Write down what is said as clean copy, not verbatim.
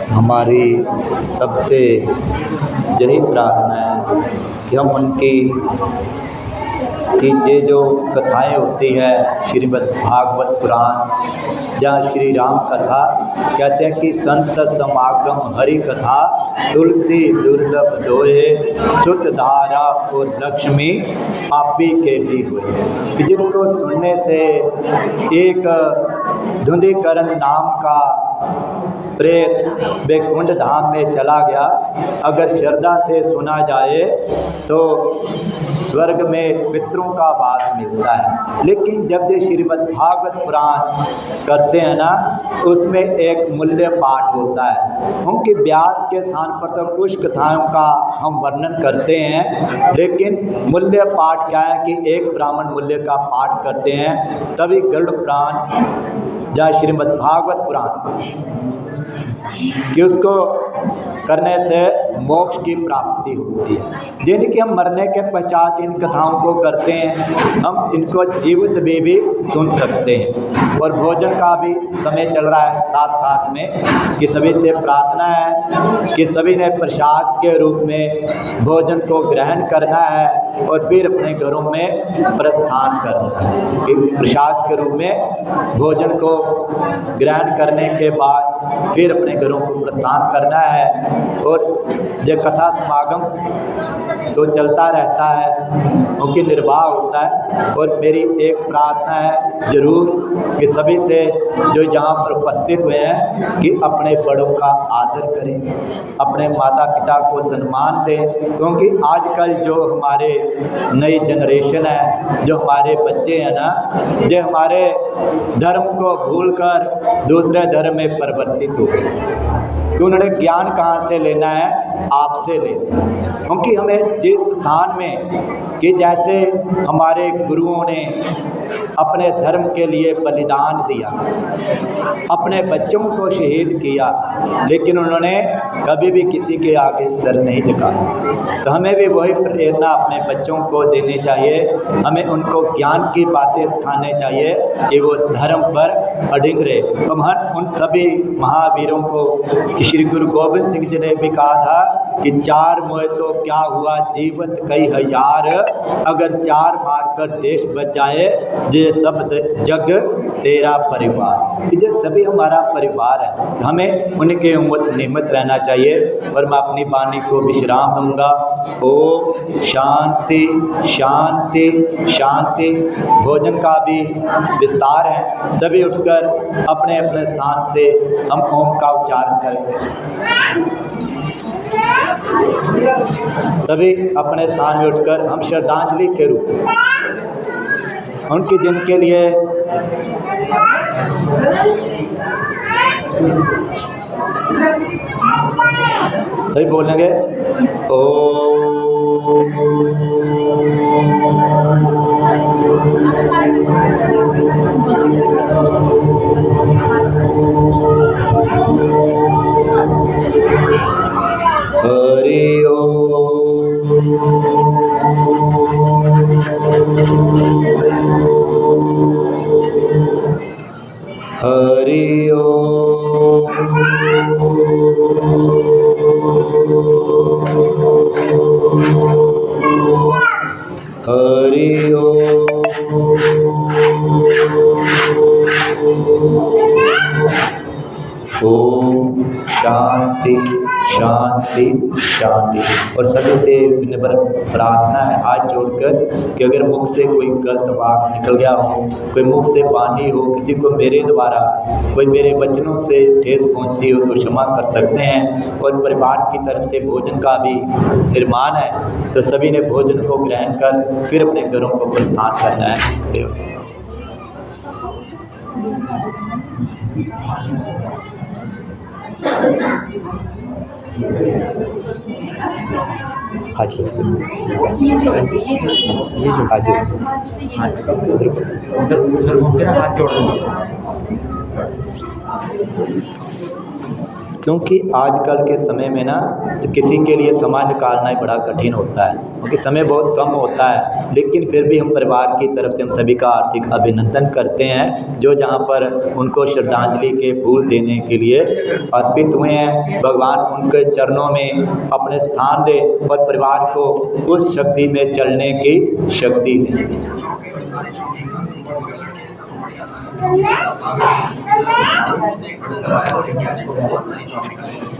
हमारी सबसे यही प्रार्थना है कि हम उनकी कि ये जो कथाएं होती है श्रीमद् भागवत पुराण या श्री राम कथा, कहते हैं कि संत समागम हरि कथा तुलसी दुर्लभ दोहे सुत धारा और लक्ष्मी आपी के भी हुए, कि जिनको सुनने से एक धुंधीकरण नाम का प्रेत वैकुंठ धाम में चला गया, अगर श्रद्धा से सुना जाए तो स्वर्ग में पितरों का वास मिलता है। लेकिन जब ये श्रीमद् भागवत पुराण करते हैं ना, उसमें एक मूल्य पाठ होता है। उनके व्यास के स्थान पर तो कुछ कथाओं का हम वर्णन करते हैं, लेकिन मूल्य पाठ क्या है कि एक ब्राह्मण मूल्य का पाठ करते हैं, तभी गरुड़ पुराण या श्रीमद् भागवत पुराण कि उसको करने से मोक्ष की प्राप्ति होती है। यानी कि हम मरने के पश्चात इन कथाओं को करते हैं, हम इनको जीवित भी सुन सकते हैं। और भोजन का भी समय चल रहा है साथ साथ में, कि सभी से प्रार्थना है कि सभी ने प्रसाद के रूप में भोजन को ग्रहण करना है और फिर अपने घरों में प्रस्थान करना है। कि प्रसाद के रूप में भोजन को ग्रहण करने के बाद फिर अपने घरों को प्रस्थान करना है। और ये कथा समागम तो चलता रहता है, उनकी निर्वाह होता है। और मेरी एक प्रार्थना है जरूर कि सभी से जो यहाँ पर उपस्थित हुए हैं कि अपने बड़ों का आदर करें, अपने माता पिता को सम्मान दें, क्योंकि आजकल जो हमारे नई जनरेशन है, जो हमारे बच्चे हैं ना, जो हमारे धर्म को भूलकर दूसरे धर्म में परिवर्तित हो गए। कि उन्होंने ज्ञान कहाँ से लेना है, आपसे लेना। क्योंकि हमें जिस स्थान में कि जैसे हमारे गुरुओं ने अपने धर्म के लिए बलिदान दिया, अपने बच्चों को शहीद किया, लेकिन उन्होंने कभी भी किसी के आगे सर नहीं झुकाया। तो हमें भी वही प्रेरणा अपने बच्चों को देनी चाहिए। हमें उनको ज्ञान की बातें सिखाने चाहिए कि वो धर्म पर अडिग रहे। तो हम उन सभी महावीरों को श्री गुरु गोविंद सिंह जी ने भी कहा था कि चार मोह तो क्या हुआ जीवत कई हजार, अगर चार मारकर देश बच जाए ये सब जग तेरा परिवार। ये सभी हमारा परिवार है, हमें उनके निमित्त रहना चाहिए। और मैं अपनी वाणी को विश्राम दूंगा। ओम शांति शांति शांति। भोजन का भी विस्तार है, सभी उठकर अपने अपने स्थान से हम ओम का उच्चारण करेंगे। सभी अपने स्थान में उठकर हम श्रद्धांजलि के रूप में उनके जिनके लिए सही बोलेंगे। हरि ओम हरि ओम हरि ओम शांति शांति शांति। और सभी से विनम्र प्रार्थना है हाथ जोड़कर कि अगर मुख से कोई गलत वाक निकल गया हो, कोई मुख से वाणी हो, किसी को मेरे द्वारा कोई मेरे वचनों से ठेस पहुंची हो तो क्षमा कर सकते हैं। और परिवार की तरफ से भोजन का भी निर्माण है, तो सभी ने भोजन को ग्रहण कर फिर अपने घरों को प्रस्थान करना है। हाथ ये जो हाथ उधर घूमते ना, हाथ जोड़ दो। क्योंकि आजकल के समय में ना तो किसी के लिए समय निकालना ही बड़ा कठिन होता है, क्योंकि समय बहुत कम होता है। लेकिन फिर भी हम परिवार की तरफ से हम सभी का हार्दिक अभिनंदन करते हैं, जो जहाँ पर उनको श्रद्धांजलि के फूल देने के लिए अर्पित हुए हैं। भगवान उनके चरणों में अपने स्थान दे और परिवार को उस शक्ति में चलने की शक्ति दें।